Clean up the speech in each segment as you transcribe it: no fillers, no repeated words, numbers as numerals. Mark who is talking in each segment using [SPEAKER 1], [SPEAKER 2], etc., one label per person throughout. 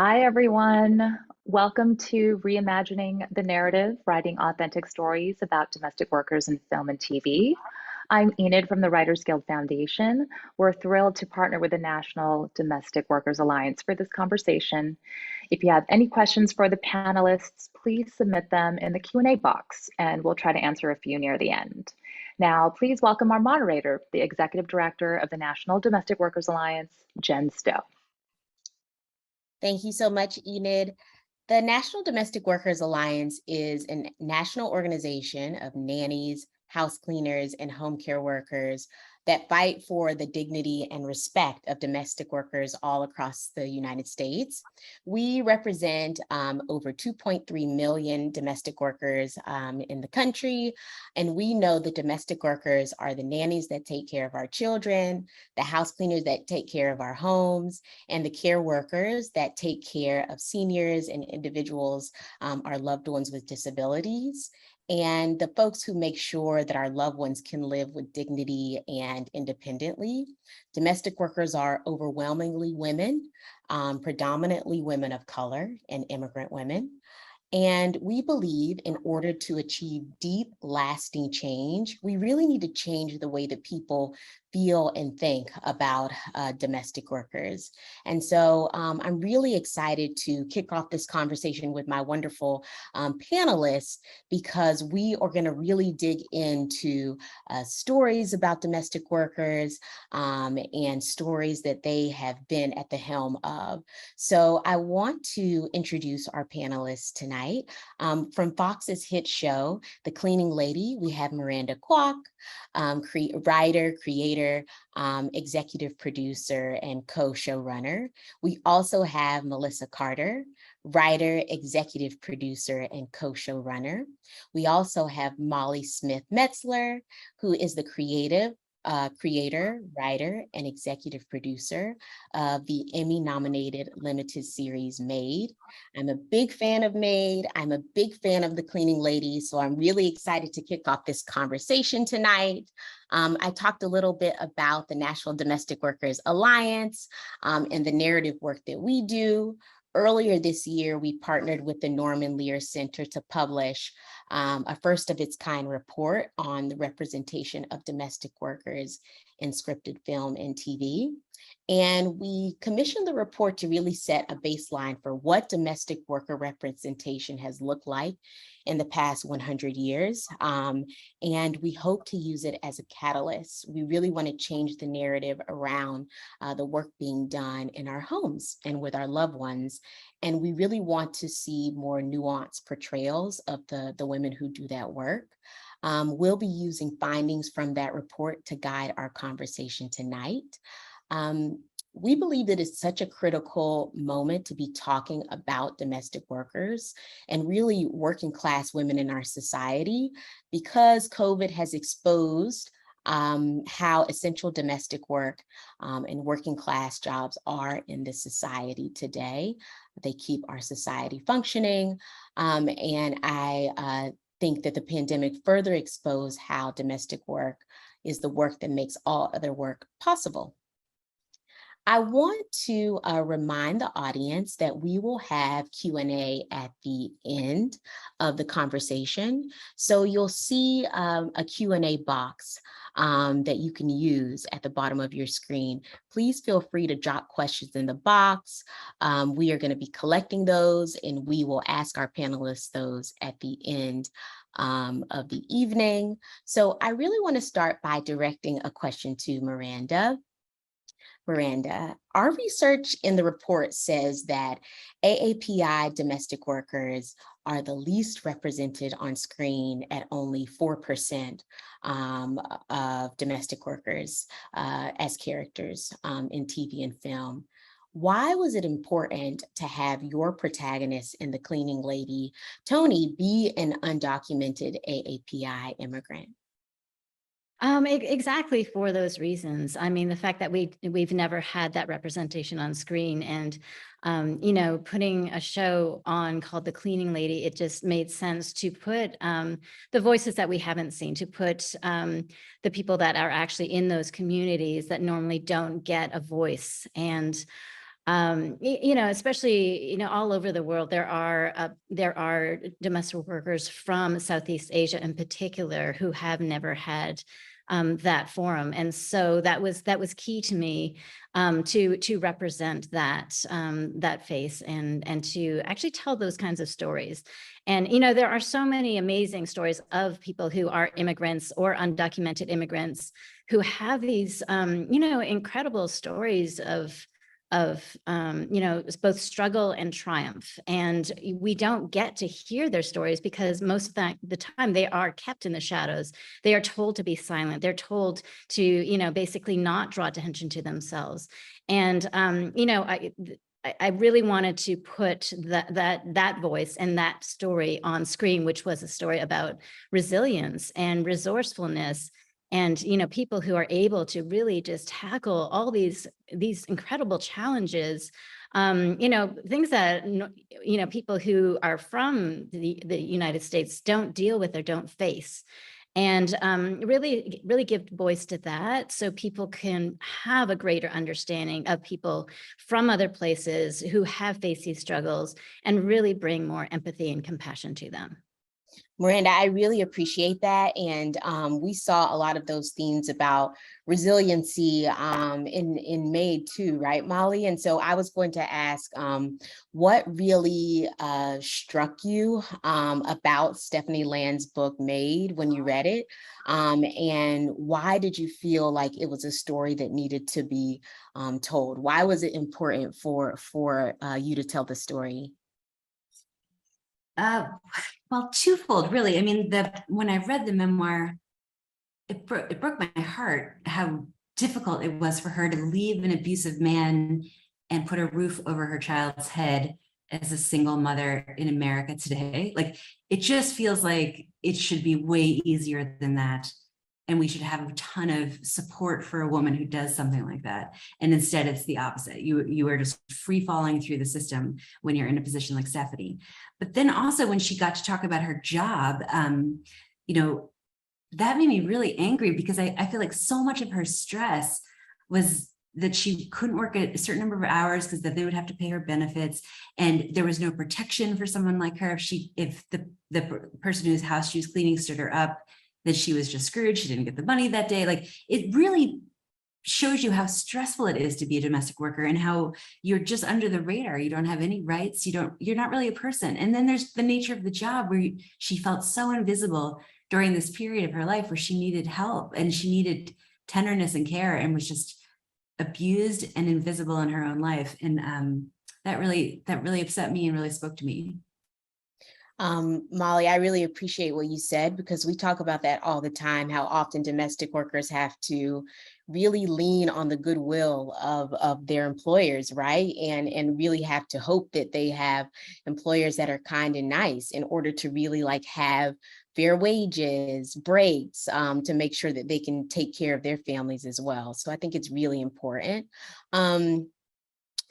[SPEAKER 1] Hi, everyone. Welcome to Reimagining the Narrative, writing authentic stories about domestic workers in film and TV. I'm Enid from the Writers Guild Foundation. We're thrilled to partner with the National Domestic Workers Alliance for this conversation. If you have any questions for the panelists, please submit them in the Q&A box, and we'll try to answer a few near the end. Now, please welcome our moderator, the Executive Director of the National Domestic Workers Alliance, Jen Stowe.
[SPEAKER 2] Thank you so much, Enid. The National Domestic Workers Alliance is a national organization of nannies, house cleaners, and home care workers that fight for the dignity and respect of domestic workers all across the United States. We represent over 2.3 million domestic workers in the country, and we know that domestic workers are the nannies that take care of our children, the house cleaners that take care of our homes, and the care workers that take care of seniors and individuals, our loved ones with disabilities, and the folks who make sure that our loved ones can live with dignity and independently. Domestic workers are overwhelmingly women, predominantly women of color and immigrant women. And we believe in order to achieve deep, lasting change, we really need to change the way that people feel and think about domestic workers. And so I'm really excited to kick off this conversation with my wonderful panelists, because we are going to really dig into stories about domestic workers and stories that they have been at the helm of. So I want to introduce our panelists tonight. From Fox's hit show, The Cleaning Lady, we have Miranda Kwok, writer, creator, executive producer, and co-showrunner. We also have Melissa Carter, writer, executive producer, and co-showrunner. We also have Molly Smith Metzler, who is the creator, writer, and executive producer of the Emmy-nominated limited series Made. I'm a big fan of Made. I'm a big fan of The Cleaning Lady, so I'm really excited to kick off this conversation tonight. I talked a little bit about the National Domestic Workers Alliance and the narrative work that we do. Earlier this year, we partnered with the Norman Lear Center to publish a first of its kind report on the representation of domestic workers in scripted film and TV. And we commissioned the report to really set a baseline for what domestic worker representation has looked like in the past 100 years. And we hope to use it as a catalyst. We really want to change the narrative around the work being done in our homes and with our loved ones. And we really want to see more nuanced portrayals of the women who do that work. We'll be using findings from that report to guide our conversation tonight. We believe that it's such a critical moment to be talking about domestic workers and really working class women in our society, because COVID has exposed how essential domestic work and working class jobs are in this society today. They keep our society functioning, and I think that the pandemic further exposed how domestic work is the work that makes all other work possible. I want to remind the audience that we will have Q&A at the end of the conversation. So you'll see a Q&A box that you can use at the bottom of your screen. Please feel free to drop questions in the box. We are going to be collecting those, and we will ask our panelists those at the end of the evening. So I really want to start by directing a question to Miranda. Miranda, our research in the report says that AAPI domestic workers are the least represented on screen at only 4% of domestic workers as characters in TV and film. Why was it important to have your protagonist in The Cleaning Lady, Tony, be an undocumented AAPI immigrant?
[SPEAKER 3] Exactly for those reasons. I mean, the fact that we've never had that representation on screen, and putting a show on called The Cleaning Lady, it just made sense to put the voices that we haven't seen, to put the people that are actually in those communities that normally don't get a voice. And especially, all over the world, there are domestic workers from Southeast Asia in particular who have never had that forum. And so that was key to me, to represent that face and to actually tell those kinds of stories. And, there are so many amazing stories of people who are immigrants or undocumented immigrants who have these, incredible stories of both struggle and triumph. And we don't get to hear their stories because most of the time they are kept in the shadows. They are told to be silent. They're told to, basically not draw attention to themselves. And, I really wanted to put that voice and that story on screen, which was a story about resilience and resourcefulness, and people who are able to really just tackle all these incredible challenges, things that people who are from the United States don't deal with or don't face. And really give voice to that so people can have a greater understanding of people from other places who have faced these struggles and really bring more empathy and compassion to them.
[SPEAKER 2] Miranda, I really appreciate that. And we saw a lot of those themes about resiliency in May too, right, Molly? And so I was going to ask, what really struck you about Stephanie Land's book, Made, when you read it? And why did you feel like it was a story that needed to be told? Why was it important for you to tell the story?
[SPEAKER 4] Well, twofold, really. I mean, when I read the memoir, it broke my heart how difficult it was for her to leave an abusive man and put a roof over her child's head as a single mother in America today. Like, it just feels like it should be way easier than that. And we should have a ton of support for a woman who does something like that. And instead, it's the opposite. You are just free falling through the system when you're in a position like Stephanie. But then also when she got to talk about her job, that made me really angry because I feel like so much of her stress was that she couldn't work a certain number of hours because then they would have to pay her benefits, and there was no protection for someone like her. If the person whose house she was cleaning stood her up, that she was just screwed. She didn't get the money that day. Like, it really shows you how stressful it is to be a domestic worker and how you're just under the radar. You don't have any rights. You're not really a person. And then there's the nature of the job where she felt so invisible during this period of her life where she needed help and she needed tenderness and care and was just abused and invisible in her own life. And that really upset me and really spoke to me.
[SPEAKER 2] Molly, I really appreciate what you said, because we talk about that all the time, how often domestic workers have to really lean on the goodwill of their employers, right? And really have to hope that they have employers that are kind and nice in order to really have fair wages, breaks, to make sure that they can take care of their families as well. So I think it's really important.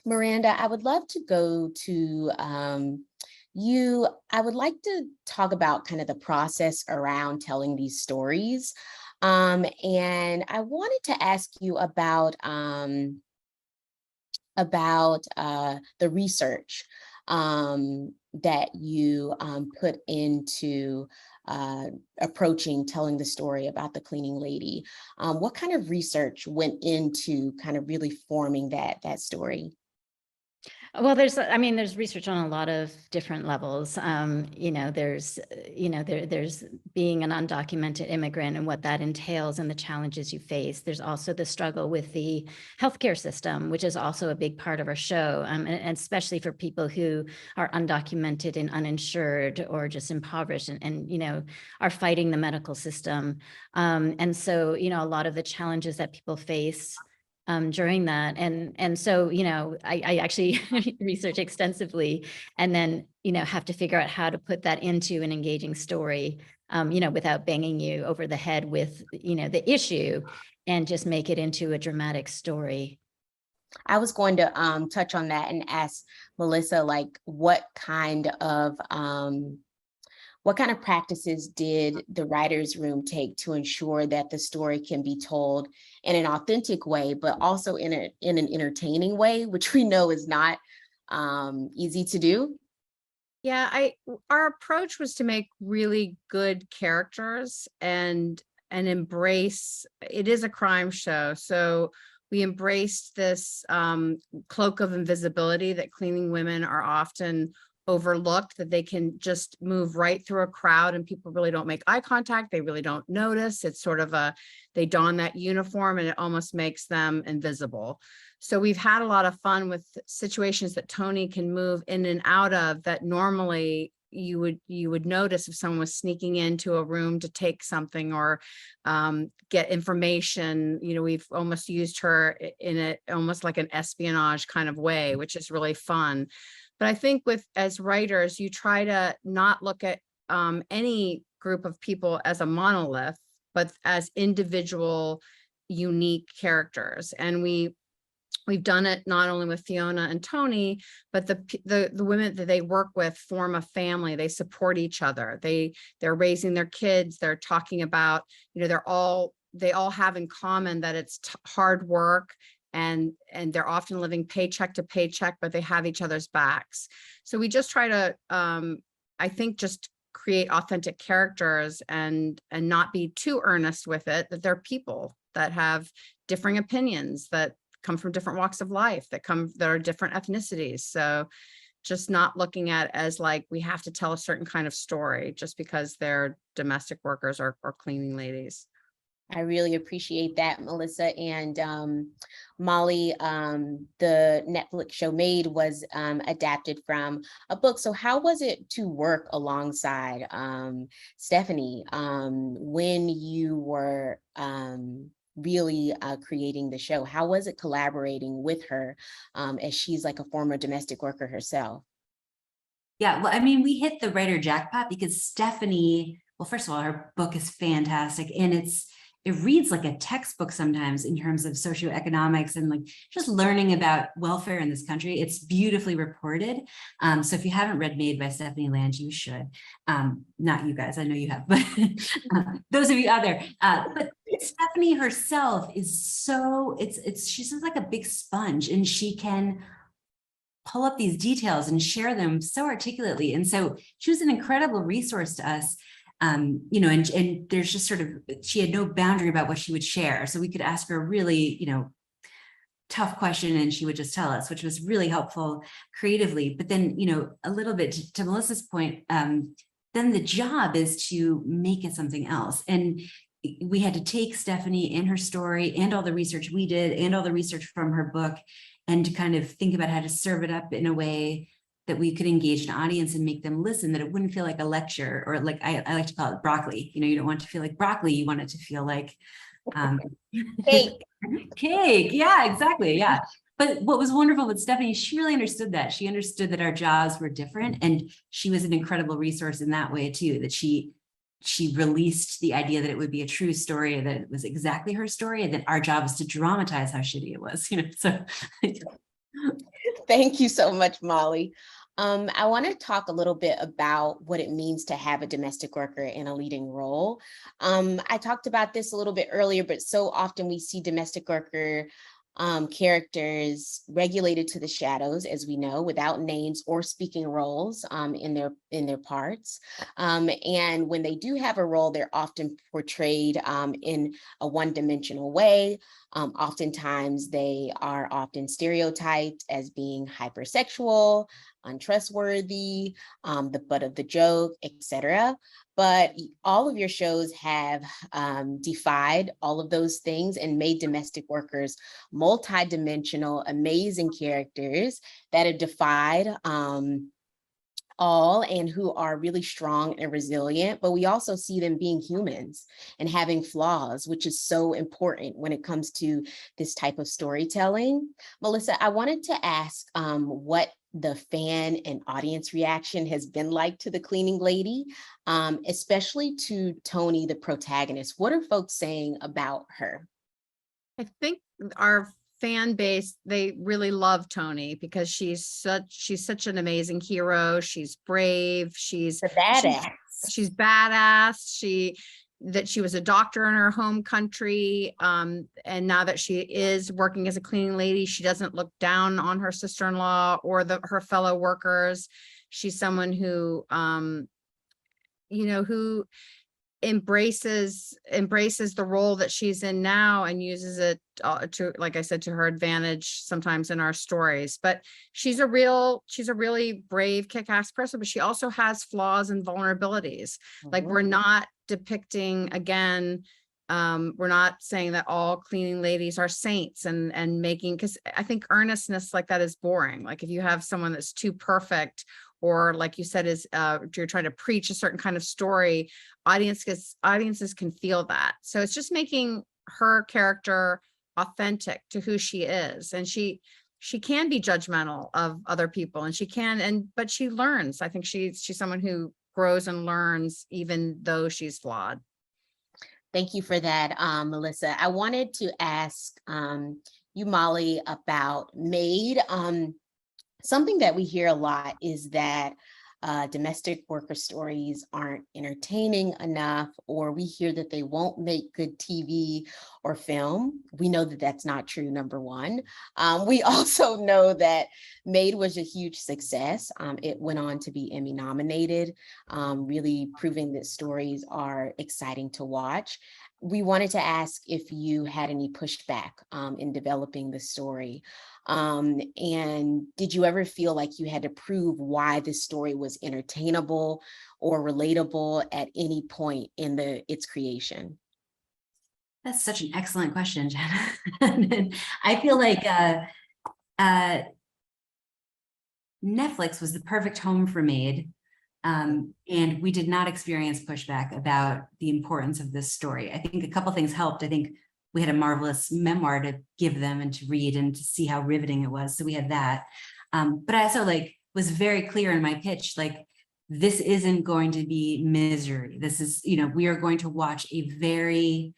[SPEAKER 2] Miranda, I would love to go to I would like to talk about kind of the process around telling these stories. And I wanted to ask you about the research that you put into approaching telling the story about the cleaning lady. What kind of research went into kind of really forming that story?
[SPEAKER 3] Well, there's research on a lot of different levels. There's being an undocumented immigrant and what that entails and the challenges you face. There's also the struggle with the healthcare system, which is also a big part of our show, and especially for people who are undocumented and uninsured or just impoverished and are fighting the medical system. And so, a lot of the challenges that people face during that. And so, I actually research extensively and then, have to figure out how to put that into an engaging story, without banging you over the head with, the issue, and just make it into a dramatic story.
[SPEAKER 2] I was going to touch on that and ask Melissa, what kind of What kind of practices did the writer's room take to ensure that the story can be told in an authentic way, but also in an entertaining way, which we know is not easy to do?
[SPEAKER 5] Yeah, our approach was to make really good characters and embrace, it is a crime show. So we embraced this cloak of invisibility that cleaning women are often overlooked, that they can just move right through a crowd and people really don't make eye contact. They really don't notice. It's sort of they don that uniform and it almost makes them invisible. So we've had a lot of fun with situations that Tony can move in and out of that normally you would notice if someone was sneaking into a room to take something or get information. You know, we've almost used her in almost like an espionage kind of way, which is really fun. But I think as writers, you try to not look at any group of people as a monolith, but as individual, unique characters. And we've done it not only with Fiona and Tony, but the women that they work with form a family. They support each other. They're raising their kids. They're talking about, you know, they all have in common that it's hard work, and they're often living paycheck to paycheck, but they have each other's backs. So we just try to, I think, just create authentic characters and not be too earnest with it, that they're people that have differing opinions, that come from different walks of life, that are different ethnicities. So just not looking at it as like we have to tell a certain kind of story just because they're domestic workers or cleaning ladies.
[SPEAKER 2] I really appreciate that, Melissa. And Molly, the Netflix show Made was adapted from a book. So how was it to work alongside Stephanie when you were really creating the show? How was it collaborating with her as she's like a former domestic worker herself?
[SPEAKER 4] Yeah, well, I mean, we hit the writer jackpot because Stephanie, well, first of all, her book is fantastic, and it reads like a textbook sometimes in terms of socioeconomics and like just learning about welfare in this country. It's beautifully reported. So if you haven't read Made by Stephanie Land, you should. Not you guys, I know you have, but those of you out there. But Stephanie herself is so, she's just like a big sponge, and she can pull up these details and share them so articulately. And so she was an incredible resource to us. You know, and there's just sort of, she had no boundary about what she would share. So we could ask her a really, you know, tough question and she would just tell us, which was really helpful creatively. But then, you know, a little bit to Melissa's point, then the job is to make it something else. And we had to take Stephanie and her story and all the research we did and all the research from her book and to kind of think about how to serve it up in a way that we could engage an audience and make them listen, that it wouldn't feel like a lecture, or like I like to call it broccoli. You know, you don't want to feel like broccoli, you want it to feel like
[SPEAKER 2] Cake.
[SPEAKER 4] Cake. Yeah, exactly. Yeah. But what was wonderful with Stephanie, she really understood that. She understood that our jobs were different, and she was an incredible resource in that way too, that she released the idea that it would be a true story, that it was exactly her story, and that our job was to dramatize how shitty it was, you know, so.
[SPEAKER 2] Thank you so much, Molly. I want to talk a little bit about what it means to have a domestic worker in a leading role. I talked about this a little bit earlier, but so often we see domestic worker characters regulated to the shadows, as we know, without names or speaking roles in their parts. And when they do have a role, they're often portrayed in a one-dimensional way. Oftentimes, they are often stereotyped as being hypersexual, untrustworthy, the butt of the joke, etc. But all of your shows have defied all of those things and made domestic workers multidimensional, amazing characters that have defied all and who are really strong and resilient, but we also see them being humans and having flaws, which is so important when it comes to this type of storytelling. Melissa, I wanted to ask what the fan and audience reaction has been like to the cleaning lady, especially to Tony, the protagonist. What are folks saying about her?
[SPEAKER 5] I think our fan base, they really love Tony because she's such an amazing hero. She's brave. She's
[SPEAKER 2] The badass.
[SPEAKER 5] she's badass. She was a doctor in her home country. And now that she is working as a cleaning lady, she doesn't look down on her sister-in-law or her fellow workers. She's someone who, who embraces the role that she's in now and uses it to, like I said, to her advantage sometimes in our stories. But she's a really brave, kick-ass person, but she also has flaws and vulnerabilities. Like, we're not depicting, again, we're not saying that all cleaning ladies are saints and making, because I think earnestness like that is boring. Like, if you have someone that's too perfect, or like you said, you're trying to preach a certain kind of story, audiences can feel that. So it's just making her character authentic to who she is. And she can be judgmental of other people, and but she learns. I think she's someone who grows and learns even though she's flawed.
[SPEAKER 2] Thank you for that, Melissa. I wanted to ask you, Molly, about Maid. Something that we hear a lot is that domestic worker stories aren't entertaining enough, or we hear that they won't make good TV or film. We know that that's not true, number one. We also know that Maid was a huge success. It went on to be Emmy nominated, really proving that stories are exciting to watch. We wanted to ask if you had any pushback in developing the story. And did you ever feel like you had to prove why this story was entertainable or relatable at any point in its creation?
[SPEAKER 4] That's such an excellent question, Jenna. I feel like Netflix was the perfect home for Maid. And we did not experience pushback about the importance of this story. I think a couple things helped. I think we had a marvelous memoir to give them and to read and to see how riveting it was. So we had that. But I also was very clear in my pitch, this isn't going to be misery. This is, we are going to watch a very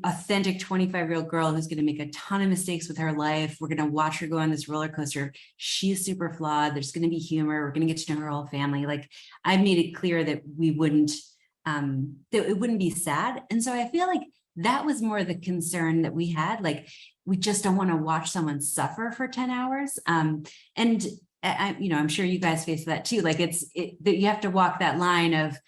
[SPEAKER 4] authentic 25-year-old girl who's going to make a ton of mistakes with her life. We're going to watch her go on this roller coaster. She's super flawed. There's going to be humor. We're going to get to know her whole family. I've made it clear that we wouldn't, that it wouldn't be sad. And so I feel like that was more the concern that we had. We just don't want to watch someone suffer for 10 hours. And I'm sure you guys face that too. That you have to walk that line of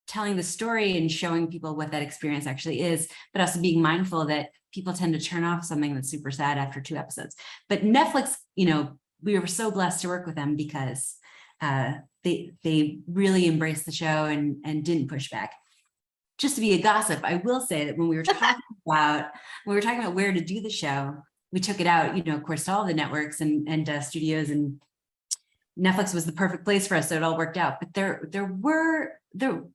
[SPEAKER 4] telling the story and showing people what that experience actually is, but also being mindful that people tend to turn off something that's super sad after 2 episodes. But Netflix, we were so blessed to work with them because they really embraced the show and didn't push back. Just to be a gossip, I will say that when we were talking about where to do the show, we took it out, of course, to all the networks and studios, and Netflix was the perfect place for us, so it all worked out. But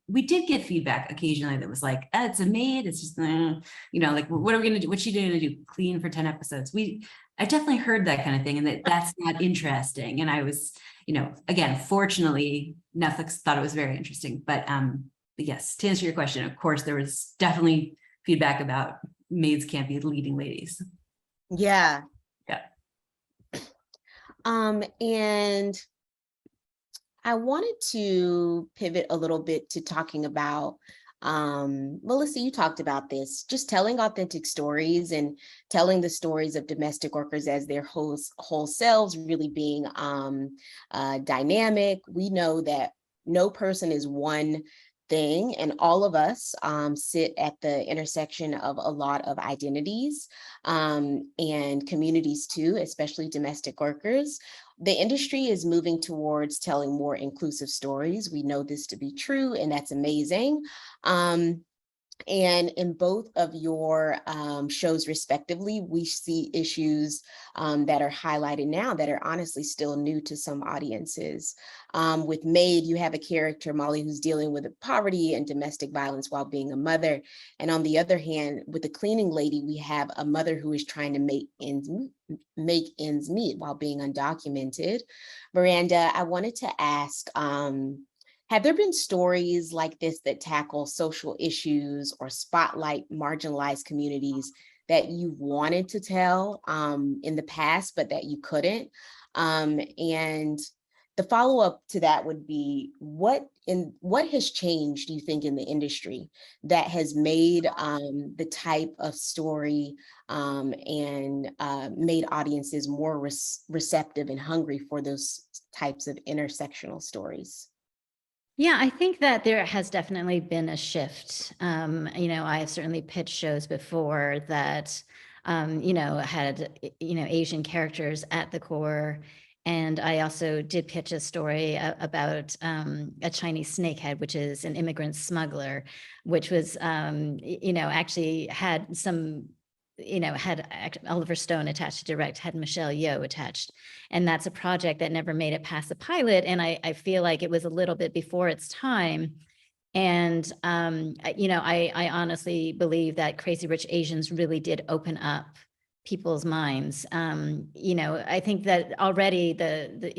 [SPEAKER 4] we did get feedback occasionally that was like, it's a Maid, it's just, what are we gonna do? What's she gonna do? Clean for 10 episodes? I definitely heard that kind of thing, and that's not interesting. And I was, again, fortunately, Netflix thought it was very interesting. But yes, to answer your question, of course, there was definitely feedback about maids can't be leading ladies.
[SPEAKER 2] Yeah.
[SPEAKER 4] Yeah.
[SPEAKER 2] And I wanted to pivot a little bit to talking about, Melissa, you talked about this, just telling authentic stories and telling the stories of domestic workers as their whole selves, really being dynamic. We know that no person is one thing, and all of us sit at the intersection of a lot of identities and communities too, especially domestic workers. The industry is moving towards telling more inclusive stories. We know this to be true, and that's amazing. And in both of your shows respectively, we see issues that are highlighted now that are honestly still new to some audiences. With Maid, you have a character, Molly, who's dealing with poverty and domestic violence while being a mother. And on the other hand, with the cleaning lady, we have a mother who is trying to make ends meet while being undocumented. Miranda, I wanted to ask, have there been stories like this that tackle social issues or spotlight marginalized communities that you wanted to tell in the past, but that you couldn't? And the follow-up to that would be, what has changed, do you think, in the industry that has made the type of story and made audiences more receptive and hungry for those types of intersectional stories?
[SPEAKER 3] Yeah, I think that there has definitely been a shift. I have certainly pitched shows before that, had, Asian characters at the core. And I also did pitch a story about a Chinese snakehead, which is an immigrant smuggler, which was, actually had some, had Oliver Stone attached to direct, had Michelle Yeoh attached. And that's a project that never made it past the pilot. And I feel like it was a little bit before its time. And, I honestly believe that Crazy Rich Asians really did open up people's minds. I think that already the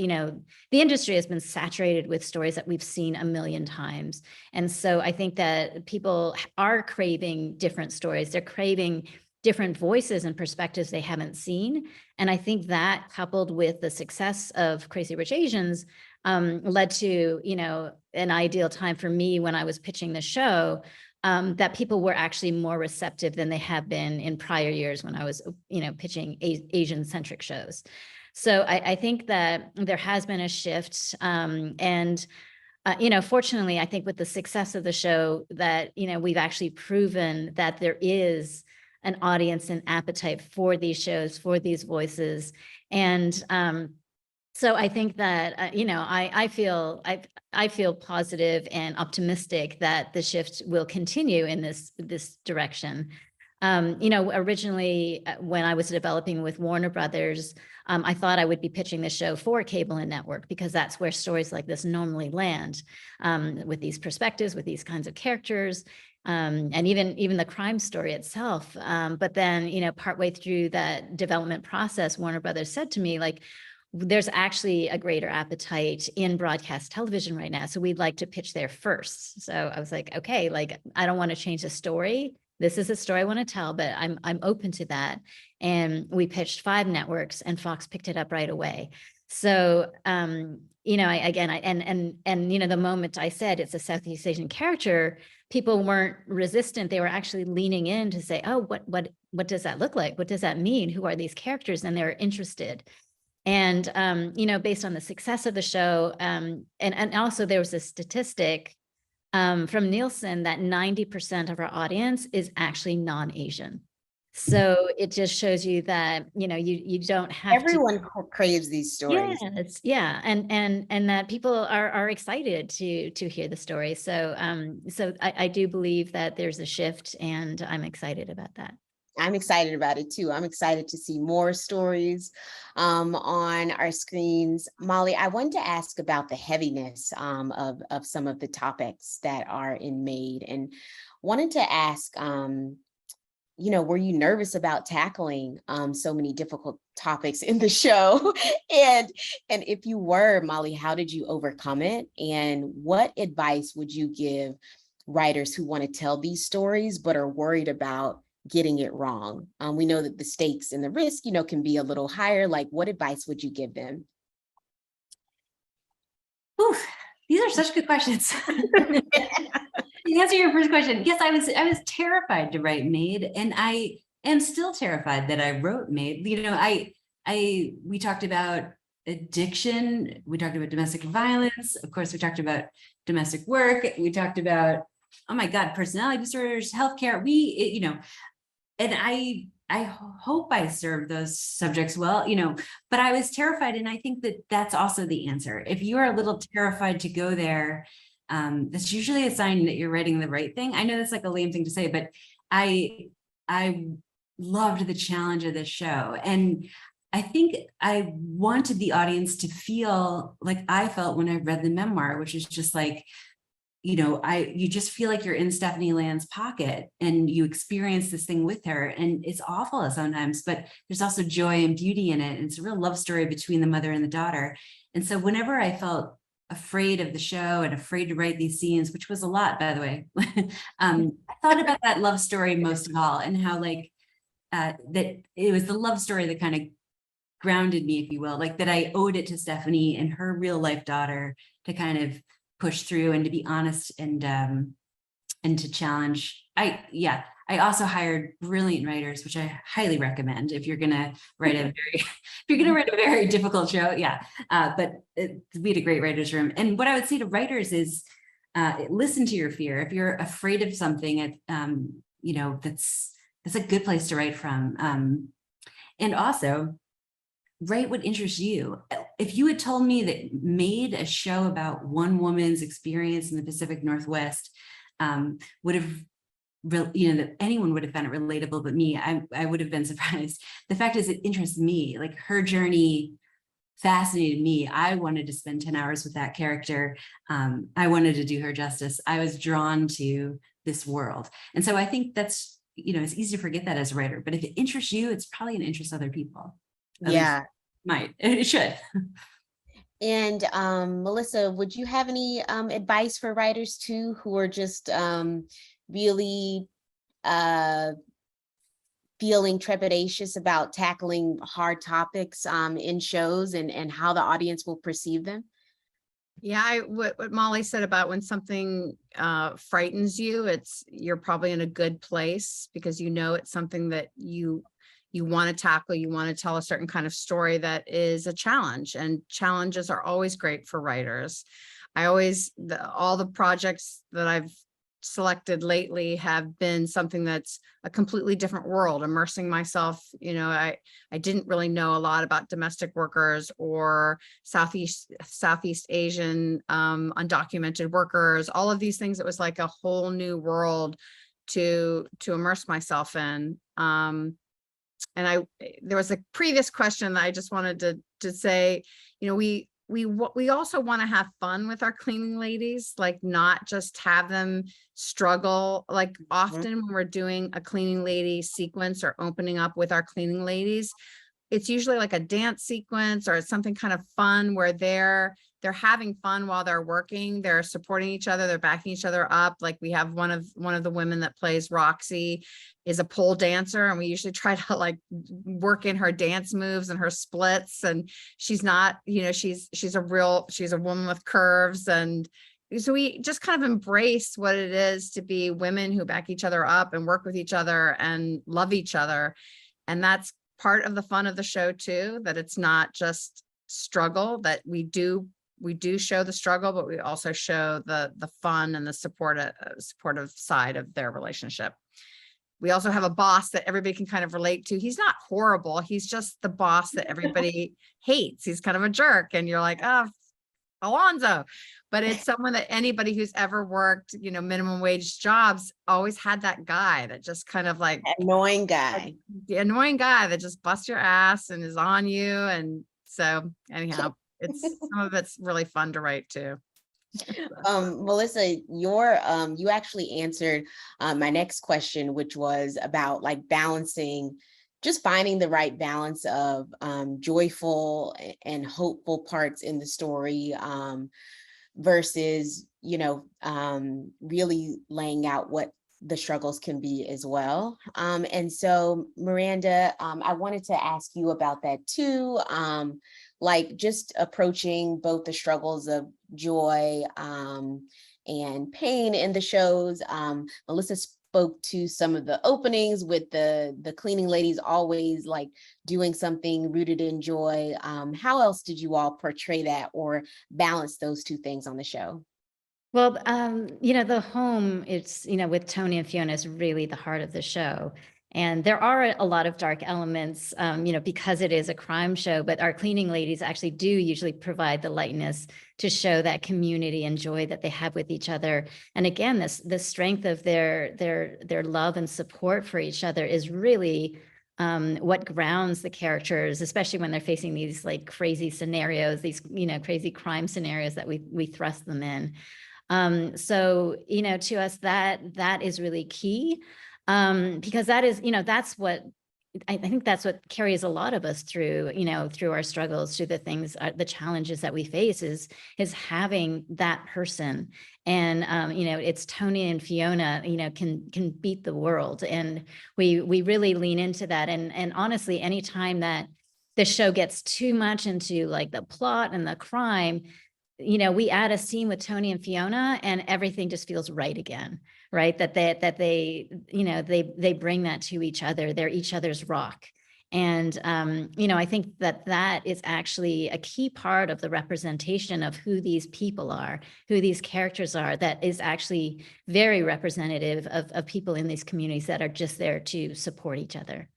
[SPEAKER 3] industry has been saturated with stories that we've seen a million times. And so I think that people are craving different stories. They're craving different voices and perspectives they haven't seen. And I think that, coupled with the success of Crazy Rich Asians, led to, an ideal time for me when I was pitching the show, that people were actually more receptive than they have been in prior years when I was, pitching Asian-centric shows. So I think that there has been a shift. Fortunately, I think with the success of the show that, we've actually proven that there is an audience and appetite for these shows, for these voices. And so I think that, I feel positive and optimistic that the shift will continue in this direction. Originally, when I was developing with Warner Brothers, I thought I would be pitching the show for cable and network, because that's where stories like this normally land, with these perspectives, with these kinds of characters, and even the crime story itself. But then, partway through that development process, Warner Brothers said to me, like, there's actually a greater appetite in broadcast television right now, so we'd like to pitch there first. So I was like, okay, like, I don't want to change the story. This is a story I want to tell, but I'm open to that. And we pitched 5 networks, and Fox picked it up right away. So, the moment I said it's a Southeast Asian character, people weren't resistant. They were actually leaning in to say, oh, what does that look like? What does that mean? Who are these characters? And they're interested. And, based on the success of the show, and also there was a statistic from Nielsen that 90% of our audience is actually non-Asian. So it just shows you that, you don't have
[SPEAKER 2] Everyone craves these stories.
[SPEAKER 3] Yeah, and that people are excited to hear the story. So I do believe that there's a shift, and I'm excited about that.
[SPEAKER 2] I'm excited about it too. I'm excited to see more stories on our screens. Molly, I wanted to ask about the heaviness of some of the topics that are in Made, and wanted to ask, were you nervous about tackling so many difficult topics in the show? and if you were, Molly, how did you overcome it? And what advice would you give writers who want to tell these stories but are worried about getting it wrong? We know that the stakes and the risk, can be a little higher. Like, what advice would you give them?
[SPEAKER 4] Oof, these are such good questions. To answer your first question, yes, I was terrified to write Made, and I am still terrified that I wrote Made. We talked about addiction, we talked about domestic violence, of course, we talked about domestic work, we talked about, oh my God, personality disorders, healthcare. And I hope I serve those subjects well, but I was terrified. And I think that that's also the answer. If you are a little terrified to go there, that's usually a sign that you're writing the right thing. I know that's like a lame thing to say, but I loved the challenge of this show. And I think I wanted the audience to feel like I felt when I read the memoir, which is just like, you just feel like you're in Stephanie Land's pocket, and you experience this thing with her, and it's awful sometimes, but there's also joy and beauty in it. And it's a real love story between the mother and the daughter. And so whenever I felt afraid of the show and afraid to write these scenes, which was a lot, by the way, I thought about that love story most of all, and how, like, that it was the love story that kind of grounded me, if you will, like that I owed it to Stephanie and her real life daughter to kind of push through and to be honest and to challenge. I also hired brilliant writers, which I highly recommend if you're gonna write a very difficult show. Yeah, but we had a great writers' room. And what I would say to writers is, listen to your fear. If you're afraid of something, you know, that's a good place to write from. And also, write what interests you. If you had told me that made a show about one woman's experience in the Pacific Northwest, would have, you know, that anyone would have found it relatable, but me, I would have been surprised. The fact is, it interests me. Like, her journey fascinated me. I wanted to spend 10 hours with that character. I wanted to do her justice. I was drawn to this world. And so I think that's, you know, it's easy to forget that as a writer, but if it interests you, it's probably going to interest other people.
[SPEAKER 2] Yeah.
[SPEAKER 4] It should.
[SPEAKER 2] And Melissa, would you have any advice for writers too, who are just really feeling trepidatious about tackling hard topics in shows and how the audience will perceive them?
[SPEAKER 5] Yeah, what Molly said about when something frightens you, you're probably in a good place because you know it's something that you want to tackle. You want to tell a certain kind of story that is a challenge, and challenges are always great for writers. All the projects that I've selected lately have been something that's a completely different world, immersing myself. You know, I didn't really know a lot about domestic workers or Southeast Asian undocumented workers, all of these things. It was like a whole new world to immerse myself in. And there was a previous question that I just wanted to say, you know, we also want to have fun with our cleaning ladies, like not just have them struggle. Like often when we're doing a cleaning lady sequence or opening up with our cleaning ladies, it's usually like a dance sequence or it's something kind of fun where they're having fun while they're working. They're supporting each other. They're backing each other up. Like we have one of the women that plays Roxy is a pole dancer, and we usually try to like work in her dance moves and her splits. And she's not, you know, she's a woman with curves. And so we just kind of embrace what it is to be women who back each other up and work with each other and love each other. And that's part of the fun of the show too, that it's not just struggle, that we do show the struggle, but we also show the fun and the supportive side of their relationship. We also have a boss that everybody can kind of relate to. He's not horrible. He's just the boss that everybody hates. He's kind of a jerk. And you're like, oh, Alonzo. But it's someone that anybody who's ever worked, you know, minimum wage jobs always had that guy that just kind of like
[SPEAKER 2] Annoying guy.
[SPEAKER 5] The annoying guy that just busts your ass and is on you. And so anyhow, some of it's really fun to write too.
[SPEAKER 2] Melissa, you actually answered my next question, which was about like balancing, just finding the right balance of joyful and hopeful parts in the story versus, you know, really laying out what the struggles can be as well. And so Miranda, I wanted to ask you about that too. Like just approaching both the struggles of joy and pain in the shows. Melissa spoke to some of the openings with the cleaning ladies always like doing something rooted in joy. How else did you all portray that or balance those two things on the show?
[SPEAKER 3] Well, you know, the home, it's, you know, with Tony and Fiona is really the heart of the show. And there are a lot of dark elements, you know, because it is a crime show, but our cleaning ladies actually do usually provide the lightness to show that community and joy that they have with each other. And again, the strength of their love and support for each other is really what grounds the characters, especially when they're facing these like crazy scenarios, these, you know, crazy crime scenarios that we thrust them in. So, you know, to us, that is really key. Because that is, you know, that's what I think that's what carries a lot of us through, through our struggles, through the things, the challenges that we face is having that person. And, it's Tony and Fiona, can beat the world. And we really lean into that. And honestly, anytime that the show gets too much into like the plot and the crime, we add a scene with Tony and Fiona and everything just feels right again, right? That they bring that to each other. They're each other's rock. And, I think that is actually a key part of the representation of who these people are, who these characters are, that is actually very representative of people in these communities that are just there to support each other.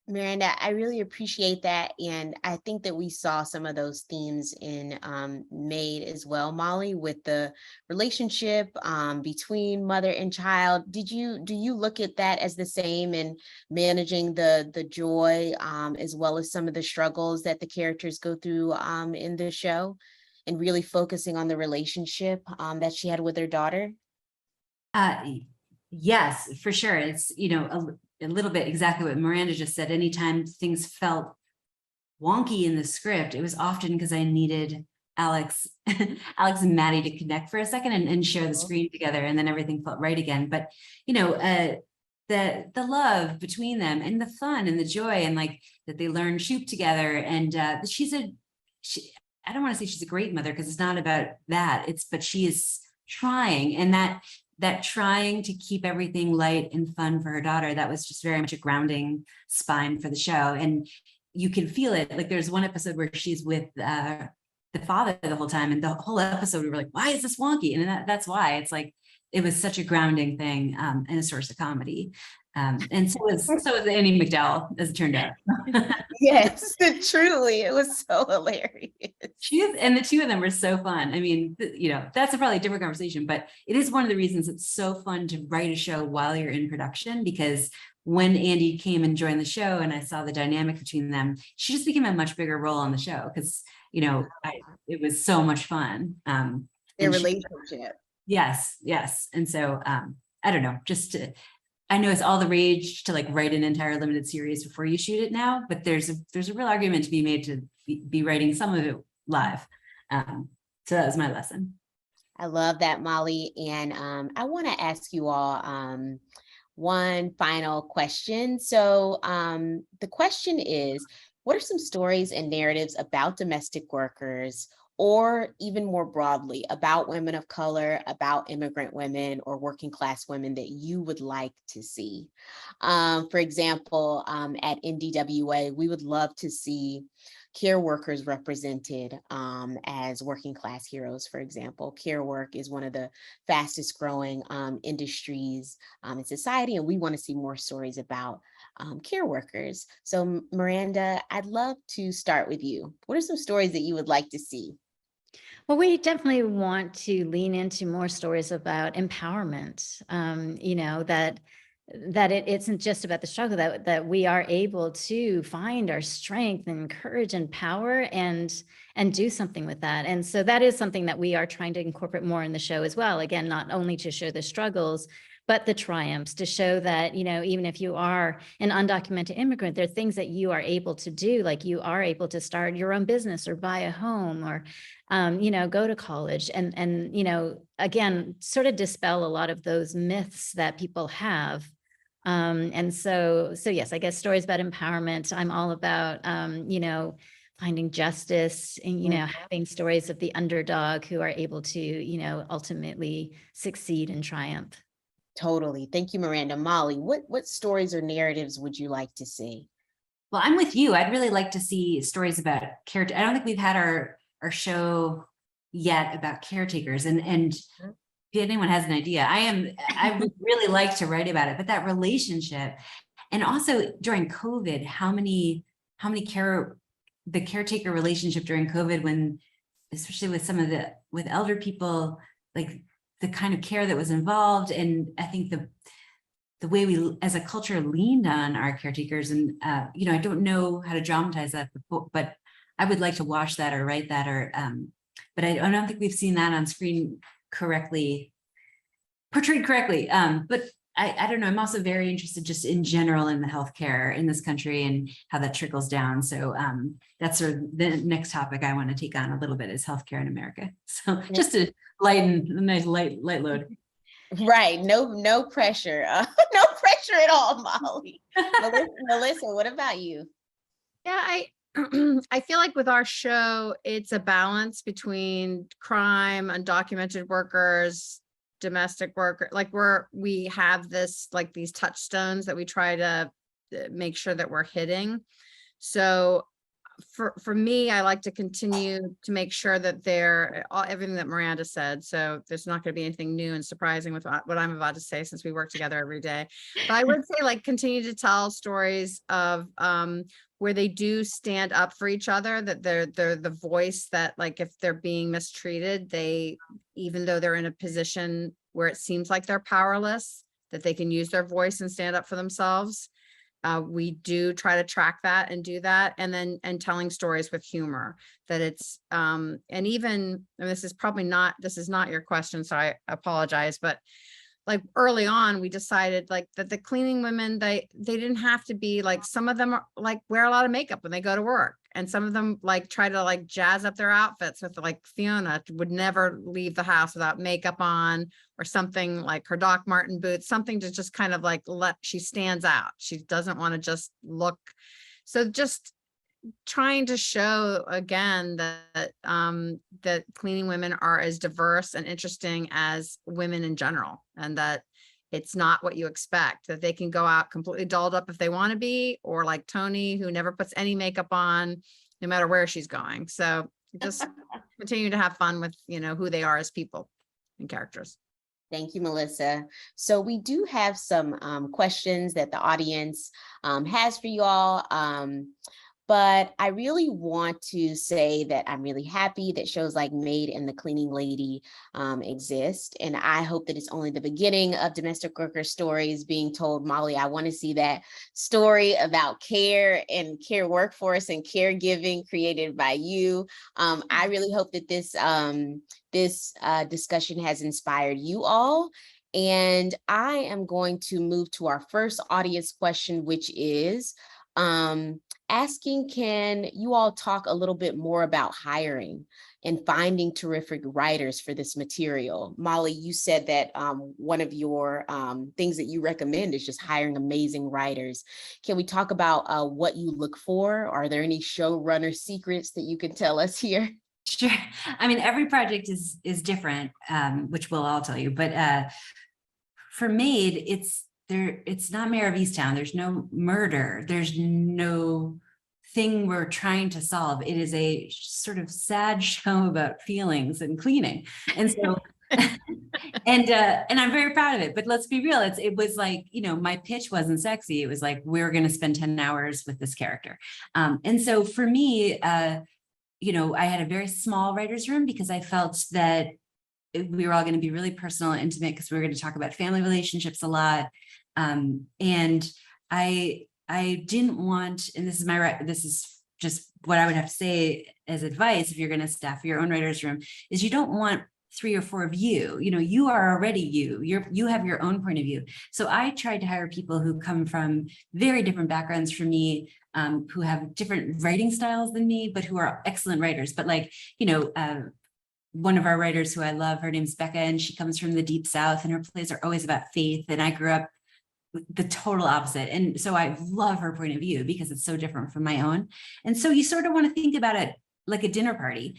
[SPEAKER 2] Miranda, I really appreciate that. And I think that we saw some of those themes in Made as well, Molly, with the relationship between mother and child. Do you look at that as the same in managing the joy as well as some of the struggles that the characters go through in the show, and really focusing on the relationship that she had with her daughter?
[SPEAKER 4] Yes, for sure. It's, a little bit exactly what Miranda just said. Anytime things felt wonky in the script, it was often because I needed Alex and Maddie to connect for a second and share the screen together, and then everything felt right again. But the love between them and the fun and the joy, and like that they learn shoot together, and I don't want to say she's a great mother because it's not about that. But she is trying, and that trying to keep everything light and fun for her daughter, that was just very much a grounding spine for the show. And you can feel it. Like there's one episode where she's with the father the whole time, and the whole episode we were like, why is this wonky? And that's why. It's like it was such a grounding thing and a source of comedy. And so was Annie McDowell, as it turned out.
[SPEAKER 2] Yes, truly, it was so hilarious.
[SPEAKER 4] And the two of them were so fun. I mean, that's probably a different conversation, but it is one of the reasons it's so fun to write a show while you're in production, because when Andy came and joined the show and I saw the dynamic between them, she just became a much bigger role on the show because, it was so much fun.
[SPEAKER 2] Their relationship.
[SPEAKER 4] Yes. And so, I don't know, I know it's all the rage to like write an entire limited series before you shoot it now, but there's a real argument to be made to be writing some of it live. So that was my lesson.
[SPEAKER 2] I love that, Molly. And I want to ask you all one final question. So the question is, what are some stories and narratives about domestic workers, or even more broadly about women of color, about immigrant women or working class women, that you would like to see? For example, at NDWA, we would love to see care workers represented as working class heroes. For example, care work is one of the fastest growing industries in society, and we want to see more stories about care workers. So Miranda, I'd love to start with you. What are some stories that you would like to see?
[SPEAKER 3] Well, we definitely want to lean into more stories about empowerment, that it isn't just about the struggle, that we are able to find our strength and courage and power and do something with that. And so that is something that we are trying to incorporate more in the show as well. Again, not only to show the struggles, but the triumphs, to show that, even if you are an undocumented immigrant, there are things that you are able to do, like you are able to start your own business or buy a home or, go to college and, again, sort of dispel a lot of those myths that people have. And so yes, I guess stories about empowerment. I'm all about, finding justice and, having stories of the underdog who are able to, ultimately succeed and triumph.
[SPEAKER 2] Totally. Thank you, Miranda. Molly, what stories or narratives would you like to see?
[SPEAKER 4] Well, I'm with you. I'd really like to see stories about character. I don't think we've had our show yet about caretakers, and if anyone has an idea, I would really like to write about it. But that relationship, and also during COVID, how many the caretaker relationship during COVID, when especially with elder people, like the kind of care that was involved. And I think the way we as a culture leaned on our caretakers, and I don't know how to dramatize that, but I would like to watch that or write that, or but I don't think we've seen that on screen portrayed correctly. But I don't know. I'm also very interested just in general in the healthcare in this country and how that trickles down. So that's sort of the next topic I want to take on a little bit is healthcare in America. So just to lighten a nice light load.
[SPEAKER 2] Right. No pressure. No pressure at all, Molly. Melissa, what about you?
[SPEAKER 5] Yeah, I feel like with our show, it's a balance between crime, undocumented workers, domestic worker, like we have this, like these touchstones that we try to make sure that we're hitting. So for me, I like to continue to make sure that everything that Miranda said. So there's not going to be anything new and surprising with what I'm about to say, since we work together every day. But I would say, like, continue to tell stories of where they do stand up for each other, that they're the voice that, like, if they're being mistreated, even though they're in a position where it seems like they're powerless, that they can use their voice and stand up for themselves. We do try to track that and do that, and telling stories with humor, that it's and even, and this is not your question, so I apologize, but like early on we decided like that the cleaning women, they didn't have to be like, some of them are like wear a lot of makeup when they go to work, and some of them like try to like jazz up their outfits with, like, Fiona would never leave the house without makeup on, or something, like her Doc Marten boots, something to just kind of like she stands out. She doesn't want to just look. So just trying to show again that that cleaning women are as diverse and interesting as women in general, and that it's not what you expect, that they can go out completely dolled up if they want to be, or like Tony, who never puts any makeup on no matter where she's going. So just continue to have fun with, who they are as people and characters.
[SPEAKER 2] Thank you, Melissa. So we do have some questions that the audience has for you all. But I really want to say that I'm really happy that shows like Maid and the Cleaning Lady exist. And I hope that it's only the beginning of domestic worker stories being told. Molly, I want to see that story about care and care workforce and caregiving created by you. I really hope that this discussion has inspired you all. And I am going to move to our first audience question, which is, asking, can you all talk a little bit more about hiring and finding terrific writers for this material? Molly, you said that one of your things that you recommend is just hiring amazing writers. Can we talk about what you look for? Are there any showrunner secrets that you can tell us here?
[SPEAKER 4] Sure. I mean, every project is different, which we'll all tell you, but for Maid, it's not Mayor of Easttown. There's no murder. There's no thing we're trying to solve. It is a sort of sad show about feelings and cleaning. And so, and I'm very proud of it, but let's be real. It was like, my pitch wasn't sexy. It was like, we're going to spend 10 hours with this character. And so for me, I had a very small writer's room because I felt that we were all going to be really personal and intimate because we were going to talk about family relationships a lot. And I didn't want, and this is just what I would have to say as advice if you're going to staff your own writer's room, is you don't want 3 or 4 of you. You are already you have your own point of view. So I tried to hire people who come from very different backgrounds from me, who have different writing styles than me, but who are excellent writers. But one of our writers who I love, her name's Becca, and she comes from the Deep South, and her plays are always about faith. And I grew up the total opposite. And so I love her point of view because it's so different from my own. And so you sort of want to think about it like a dinner party,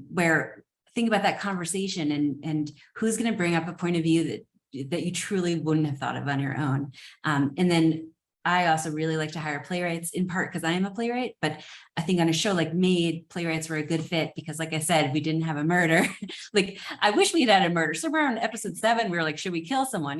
[SPEAKER 4] where think about that conversation and who's going to bring up a point of view that you truly wouldn't have thought of on your own. And then I also really like to hire playwrights, in part because I am a playwright, but I think on a show like Maid, playwrights were a good fit because, like I said, we didn't have a murder. Like, I wish we'd had a murder. Somewhere on episode 7, we were like, should we kill someone?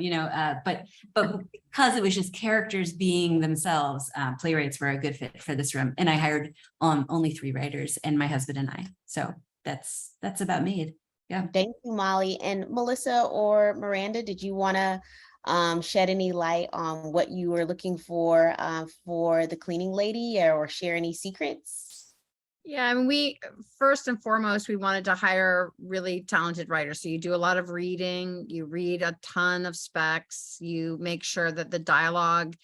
[SPEAKER 4] But because it was just characters being themselves, playwrights were a good fit for this room. And I hired only 3 writers, and my husband and I. So that's about Maid. Yeah.
[SPEAKER 2] Thank you, Molly. And Melissa or Miranda, did you want to shed any light on what you were looking for the cleaning lady, or share any secrets?
[SPEAKER 5] Yeah, I mean, we first and foremost, we wanted to hire really talented writers. So you do a lot of reading, you read a ton of specs, you make sure that the dialogue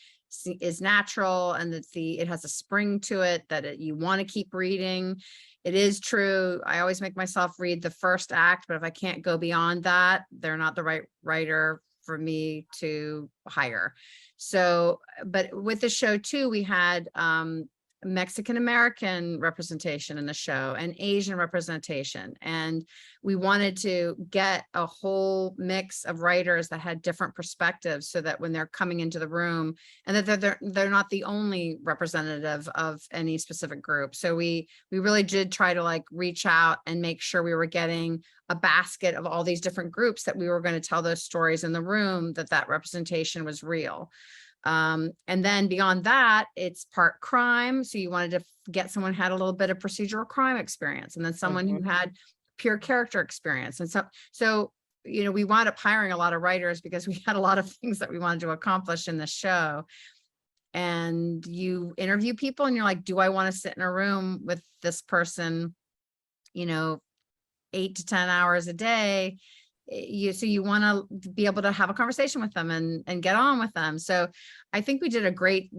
[SPEAKER 5] is natural and that it has a spring to it, that you want to keep reading. It is true. I always make myself read the first act, but if I can't go beyond that, they're not the right writer for me to hire. So, but with the show too, we had Mexican American representation in the show and Asian representation. And we wanted to get a whole mix of writers that had different perspectives so that when they're coming into the room and that they're not the only representative of any specific group. So we really did try to like reach out and make sure we were getting a basket of all these different groups that we were going to tell those stories in the room, that representation was real. And then beyond that, it's part crime. So you wanted to get someone who had a little bit of procedural crime experience, and then someone who had pure character experience. And so, you know, we wound up hiring a lot of writers because we had a lot of things that we wanted to accomplish in the show. And you interview people and you're like, do I want to sit in a room with this person, you know, 8 to 10 hours a day? So you want to be able to have a conversation with them and get on with them. So I think we did a great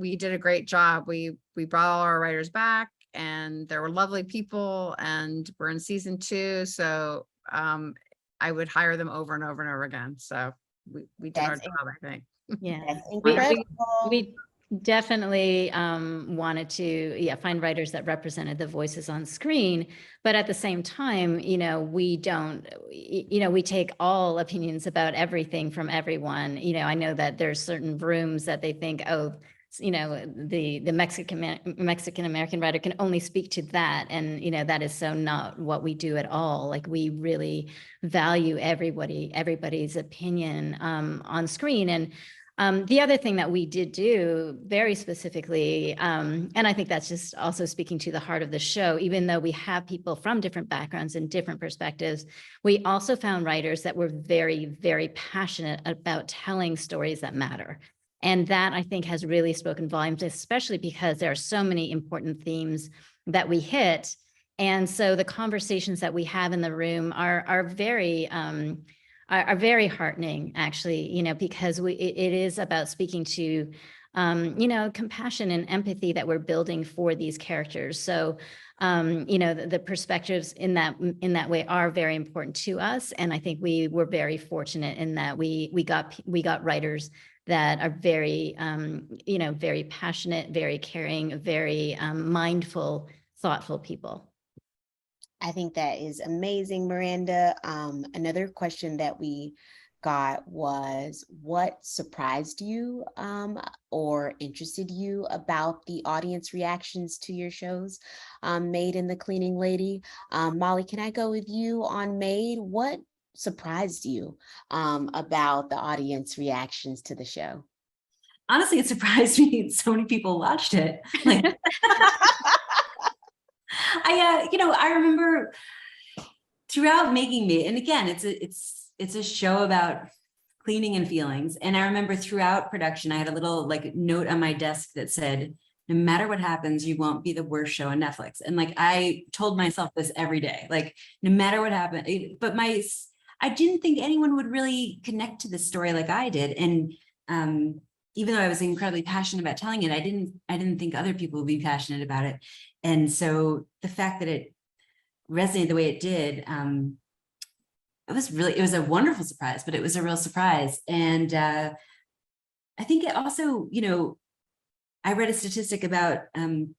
[SPEAKER 5] job. We brought all our writers back, and there were lovely people, and we're in season 2. So I would hire them over and over and over again. So we did our job, I think.
[SPEAKER 3] Yeah,
[SPEAKER 2] That's incredible.
[SPEAKER 3] we definitely wanted to find writers that represented the voices on screen, but at the same time, you know, we take all opinions about everything from everyone. You know, I know that there's certain rooms that they think, oh, you know, the Mexican American writer can only speak to that, and you know, that is so not what we do at all. Like, we really value everybody's opinion on screen. And the other thing that we did do very specifically, and I think that's just also speaking to the heart of the show, even though we have people from different backgrounds and different perspectives, we also found writers that were very, very passionate about telling stories that matter. And that, I think, has really spoken volumes, especially because there are so many important themes that we hit. And so the conversations that we have in the room are very heartening, actually, you know, because it is about speaking to, you know, compassion and empathy that we're building for these characters. So, you know, the perspectives in that way are very important to us. And I think we were very fortunate in that we got writers that are very, you know, very passionate, very caring, very mindful, thoughtful people.
[SPEAKER 2] I think that is amazing, Miranda. Another question that we got was, what surprised you or interested you about the audience reactions to your shows, Maid and the Cleaning Lady? Molly, can I go with you on Maid? What surprised you about the audience reactions to the show?
[SPEAKER 4] Honestly, it surprised me so many people watched it. Like, I remember throughout making Maid, and again, it's a show about cleaning and feelings. And I remember throughout production, I had a little like note on my desk that said, no matter what happens, you won't be the worst show on Netflix. And like, I told myself this every day, like, no matter what happened, but I didn't think anyone would really connect to this story like I did. And even though I was incredibly passionate about telling it, I didn't think other people would be passionate about it. And so the fact that it resonated the way it did, it was a wonderful surprise, but it was a real surprise. And I think it also, you know, I read a statistic about the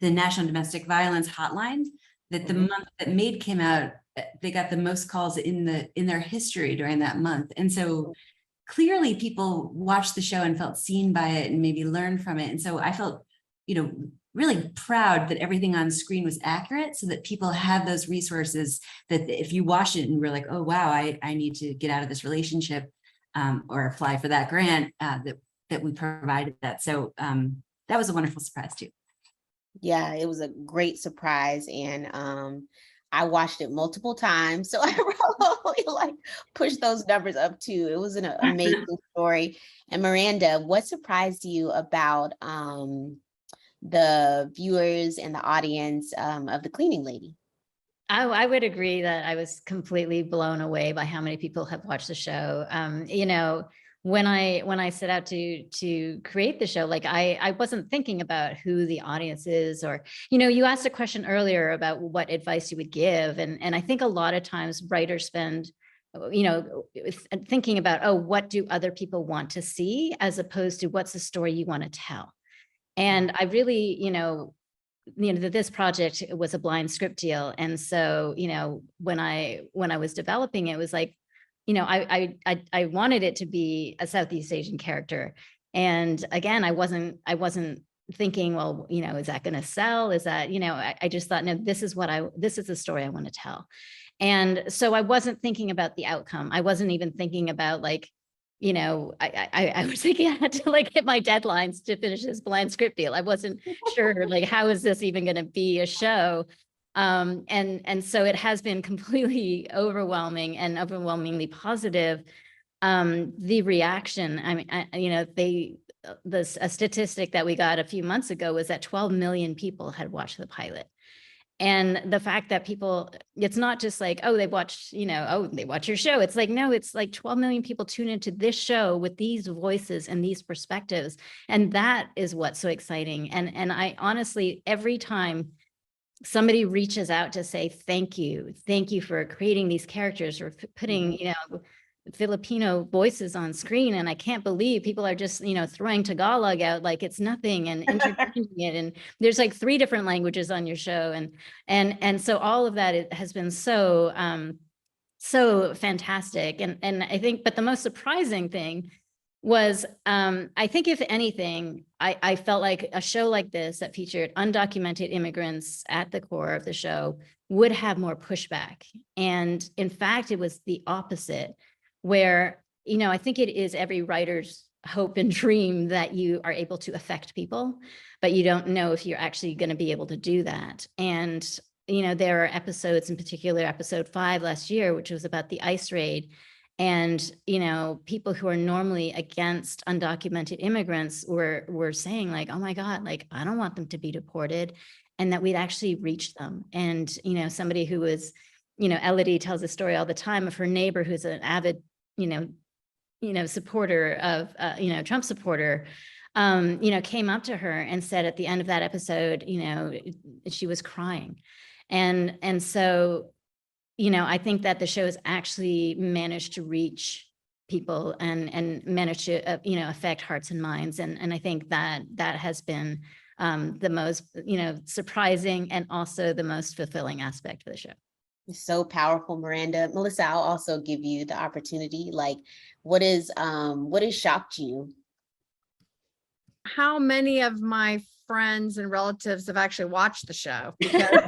[SPEAKER 4] National Domestic Violence Hotline, that the month that Maid came out, they got the most calls in their history during that month. And so clearly people watched the show and felt seen by it and maybe learned from it. And so I felt, you know, really proud that everything on screen was accurate, so that people had those resources that if you watch it and we're like, oh, wow, I need to get out of this relationship or apply for that grant, that we provided that. So that was a wonderful surprise too.
[SPEAKER 2] Yeah, it was a great surprise. And I watched it multiple times, so I probably like pushed those numbers up too. It was an amazing story. And Miranda, what surprised you about the viewers and the audience of The Cleaning Lady?
[SPEAKER 3] I would agree that I was completely blown away by how many people have watched the show. You know, when I set out to create the show, like I wasn't thinking about who the audience is, or, you know, you asked a question earlier about what advice you would give. And I think a lot of times writers spend, you know, thinking about, oh, what do other people want to see, as opposed to what's the story you want to tell. And I really, you know, that this project was a blind script deal. And so, you know, when I was developing it, it was like, you know, I wanted it to be a Southeast Asian character. And again, I wasn't thinking, well, you know, is that going to sell? Is that, you know, I just thought, no, this is the story I want to tell. And so I wasn't thinking about the outcome. I wasn't even thinking about, like, you know, I was thinking I had to, like, hit my deadlines to finish this blind script deal. I wasn't sure, like, how is this even going to be a show? And so it has been completely overwhelming and overwhelmingly positive. The reaction, I mean, you know, a statistic that we got a few months ago was that 12 million people had watched the pilot. And the fact that people, it's not just like, oh, they watch, you know, oh, they watch your show. It's like, no, it's like 12 million people tune into this show with these voices and these perspectives. And that is what's so exciting. And I honestly, every time somebody reaches out to say, thank you for creating these characters, or putting, you know, Filipino voices on screen, and I can't believe people are just, you know, throwing Tagalog out like it's nothing and interchanging it, and there's like 3 different languages on your show, and so all of that has been so so fantastic. And I think, but the most surprising thing was, I think, if anything, I felt like a show like this that featured undocumented immigrants at the core of the show would have more pushback. And in fact, it was the opposite, where, you know, I think it is every writer's hope and dream that you are able to affect people, but you don't know if you're actually going to be able to do that. And, you know, there are episodes, in particular, episode 5 last year, which was about the ICE raid. And, you know, people who are normally against undocumented immigrants were saying, like, oh my God, like, I don't want them to be deported, and that we'd actually reach them. And, you know, somebody who was, you know, Elodie tells a story all the time of her neighbor who's an avid, you know, supporter of, you know, Trump supporter, you know, came up to her and said at the end of that episode, you know, she was crying. And so, you know, I think that the show has actually managed to reach people and managed to, you know, affect hearts and minds. And I think that has been the most, you know, surprising and also the most fulfilling aspect of the show.
[SPEAKER 2] So powerful, Miranda. Melissa, I'll also give you the opportunity. Like, what has shocked you?
[SPEAKER 5] How many of my friends and relatives have actually watched the show? Because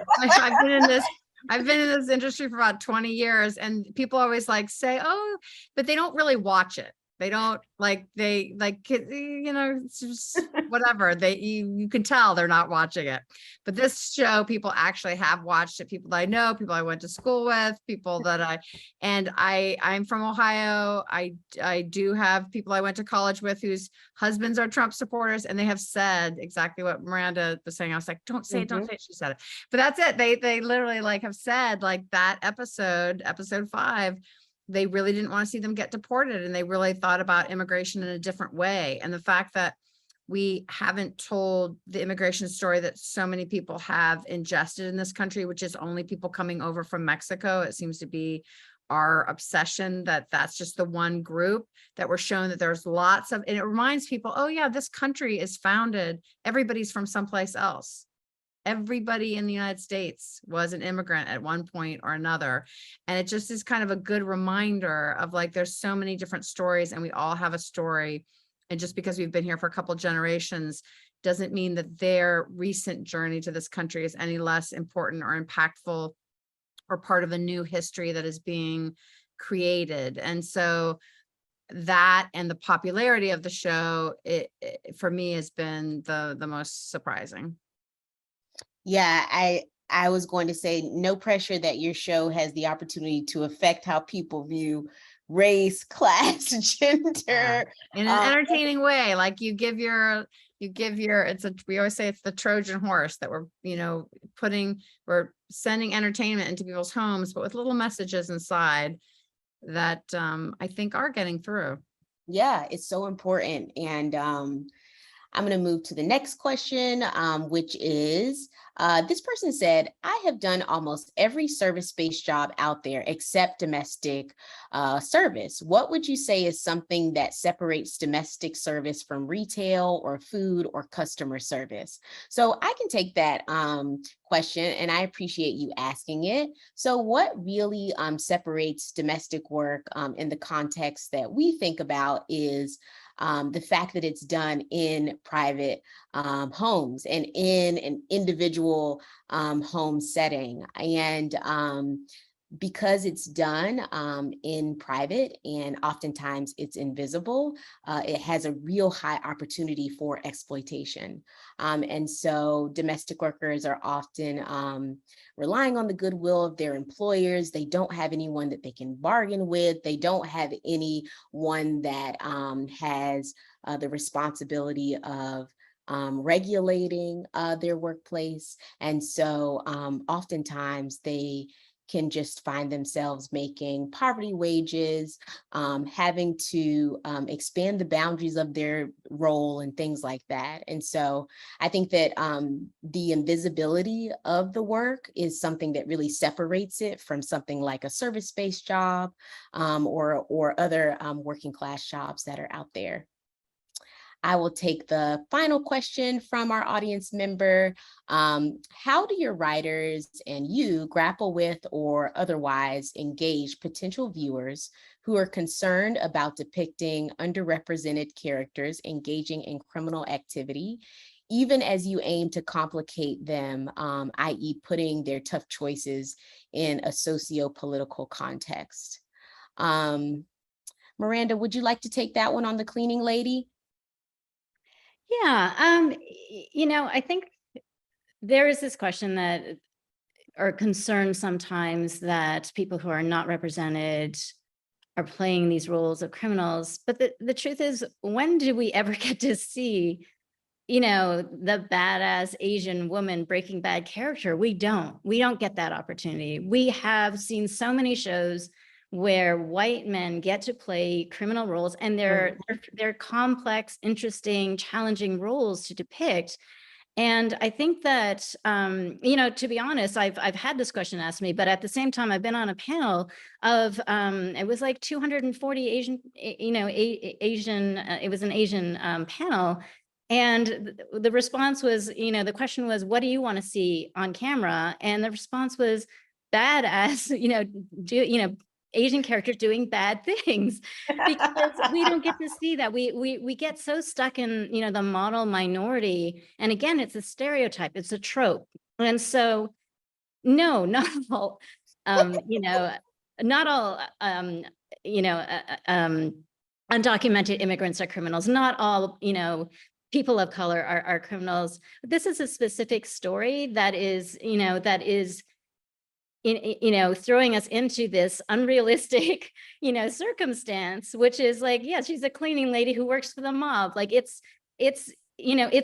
[SPEAKER 5] I've been in this industry for about 20 years, and people always like say, oh, but they don't really watch it. They don't you know, it's just whatever. You can tell they're not watching it. But this show, people actually have watched it. People that I know, people I went to school with, people that I'm from Ohio. I do have people I went to college with whose husbands are Trump supporters, and they have said exactly what Miranda was saying. I was like, don't say it, don't say it. She said it. But that's it. They literally like have said, like, that episode 5, they really didn't want to see them get deported, and they really thought about immigration in a different way. And the fact that we haven't told the immigration story that so many people have ingested in this country, which is only people coming over from Mexico. It seems to be our obsession that's just the one group that we're shown that there's lots of, and it reminds people, oh yeah, this country is founded, everybody's from someplace else. Everybody in the United States was an immigrant at one point or another. And it just is kind of a good reminder of, like, there's so many different stories, and we all have a story. And just because we've been here for a couple generations doesn't mean that their recent journey to this country is any less important or impactful or part of a new history that is being created. And so that, and the popularity of the show, it for me has been the most surprising.
[SPEAKER 2] Yeah, I was going to say, no pressure that your show has the opportunity to affect how people view race, class, gender.
[SPEAKER 5] In an entertaining way, like you give your, we always say it's the Trojan horse that we're, we're sending entertainment into people's homes, but with little messages inside that I think are getting through.
[SPEAKER 2] Yeah, it's so important. And I'm going to move to the next question, which is, this person said, I have done almost every service-based job out there except domestic service. What would you say is something that separates domestic service from retail or food or customer service? So I can take that question, and I appreciate you asking it. So what really separates domestic work in the context that we think about is the fact that it's done in private homes and in an individual home setting. And because it's done in private and oftentimes it's invisible, it has a real high opportunity for exploitation. And so domestic workers are often relying on the goodwill of their employers. They don't have anyone that they can bargain with. They don't have anyone that has the responsibility of regulating their workplace. And so oftentimes they can just find themselves making poverty wages, having to expand the boundaries of their role and things like that. And so I think that the invisibility of the work is something that really separates it from something like a service-based job or other working class jobs that are out there. I will take the final question from our audience member. How do your writers and you grapple with or otherwise engage potential viewers who are concerned about depicting underrepresented characters engaging in criminal activity, even as you aim to complicate them, i.e. putting their tough choices in a socio-political context? Miranda, would you like to take that one on the cleaning lady?
[SPEAKER 3] Yeah, I think there is this question that, or concern sometimes, that people who are not represented are playing these roles of criminals. But the truth is, when do we ever get to see, the badass Asian woman Breaking Bad character? We don't get that opportunity. We have seen so many shows where white men get to play criminal roles, and they're complex, interesting, challenging roles to depict. And I think that, to be honest, I've had this question asked me, but at the same time, I've been on a panel of, it was like 240 Asian, Asian, it was an Asian panel. And the response was, the question was, what do you want to see on camera? And the response was, badass, Asian characters doing bad things, because we don't get to see that. We get so stuck in, the model minority. And again, it's a stereotype, it's a trope. And so, no, not all, not all, undocumented immigrants are criminals. Not all, people of color are criminals. This is a specific story that is, throwing us into this unrealistic, circumstance, which is like, yeah, she's a cleaning lady who works for the mob. Like it's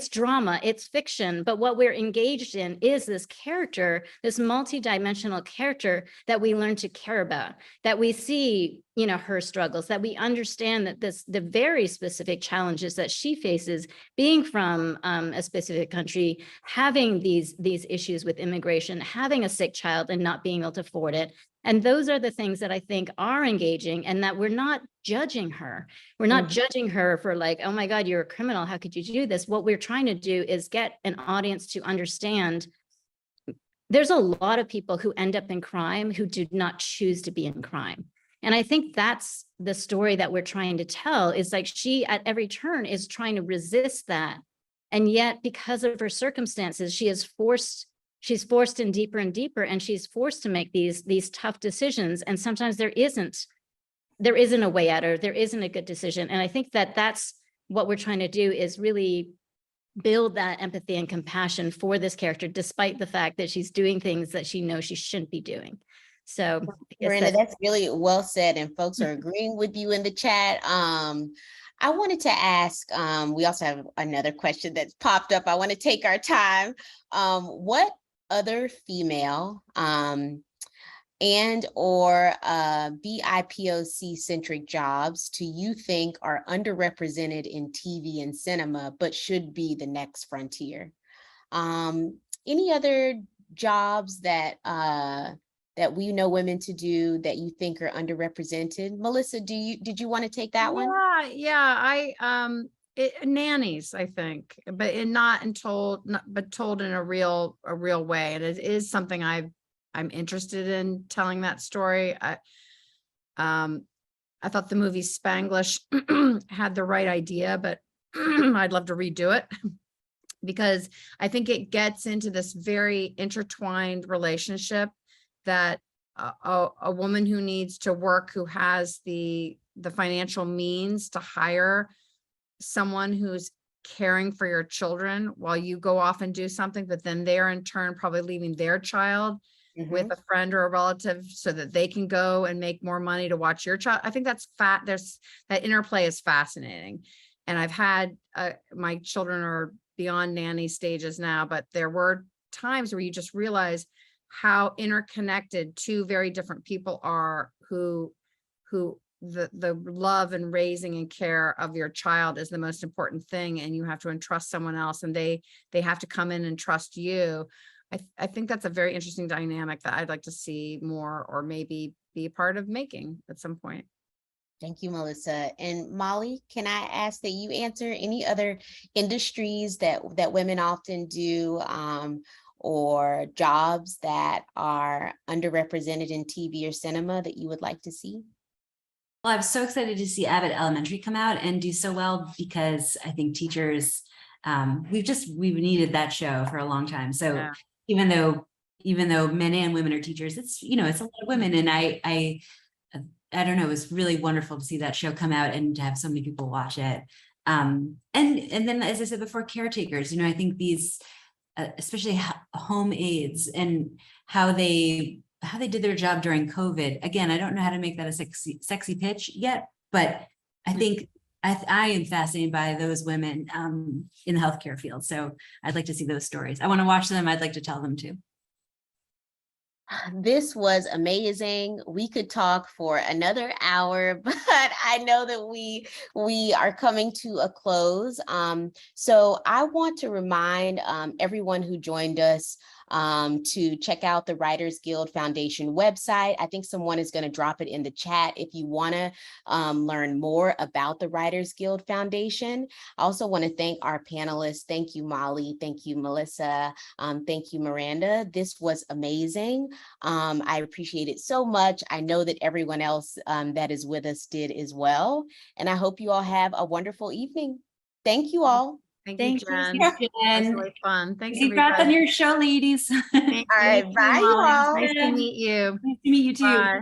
[SPEAKER 3] drama, it's fiction, but what we're engaged in is this character, this multi-dimensional character that we learn to care about, that we see, her struggles, that we understand that the very specific challenges that she faces, being from a specific country, having these issues with immigration, having a sick child and not being able to afford it. And those are the things that I think are engaging, and that we're not judging her. We're not judging her for like, oh my God, you're a criminal. How could you do this? What we're trying to do is get an audience to understand there's a lot of people who end up in crime who do not choose to be in crime. And I think that's the story that we're trying to tell, is like she at every turn is trying to resist that. And yet, because of her circumstances, she's forced in deeper and deeper, and she's forced to make these tough decisions. And sometimes there isn't a way out, or there isn't a good decision. And I think that that's what we're trying to do, is really build that empathy and compassion for this character, despite the fact that she's doing things that she knows she shouldn't be doing. So I guess
[SPEAKER 2] Miranda, that's really well said, and folks are agreeing with you in the chat. I wanted to ask, we also have another question that's popped up. I want to take our time. What other female and or BIPOC centric jobs do you think are underrepresented in TV and cinema, but should be the next frontier? Any other jobs that that we know women to do that you think are underrepresented? Melissa, did you want to take that one?
[SPEAKER 5] Nannies, I think, but told in a real way. And it is something I'm interested in telling that story. I thought the movie Spanglish had the right idea, but I'd love to redo it because I think it gets into this very intertwined relationship that a woman who needs to work, who has the financial means to hire someone who's caring for your children while you go off and do something, but then they're in turn probably leaving their child with a friend or a relative so that they can go and make more money to watch your child. I think that's there's that interplay is fascinating. And I've had my children are beyond nanny stages now, but there were times where you just realize how interconnected two very different people are, who the love and raising and care of your child is the most important thing, and you have to entrust someone else, and they have to come in and trust you. I think that's a very interesting dynamic that I'd like to see more, or maybe be a part of making at some point.
[SPEAKER 2] Thank you, Melissa. And Molly, can I ask that you answer any other industries that women often do, or jobs that are underrepresented in TV or cinema that you would like to see?
[SPEAKER 4] Well, I'm so excited to see Abbott Elementary come out and do so well, because I think teachers, we've needed that show for a long time. So yeah. even though men and women are teachers, it's a lot of women, and I don't know, it was really wonderful to see that show come out and to have so many people watch it. And then, as I said before, caretakers. I think these, especially home aides, and how they did their job during COVID. Again, I don't know how to make that a sexy pitch yet, but I think I am fascinated by those women in the healthcare field. So I'd like to see those stories. I want to watch them. I'd like to tell them too.
[SPEAKER 2] This was amazing. We could talk for another hour, but I know that we are coming to a close. So I want to remind everyone who joined us to check out the Writers Guild Foundation website. I think someone is going to drop it in the chat if you want to learn more about the Writers Guild Foundation. I also want to thank our panelists. Thank you, Molly. Thank you, Melissa. Thank you, Miranda. This was amazing. I appreciate it so much. I know that everyone else that is with us did as well. And I hope you all have a wonderful evening. Thank you all.
[SPEAKER 5] Thank you, Jen.
[SPEAKER 4] That's
[SPEAKER 5] really fun. Thanks,
[SPEAKER 4] Congrats on your show, ladies.
[SPEAKER 2] All right, bye, you all.
[SPEAKER 5] Nice to meet you.
[SPEAKER 4] Nice to meet you too.
[SPEAKER 5] Bye.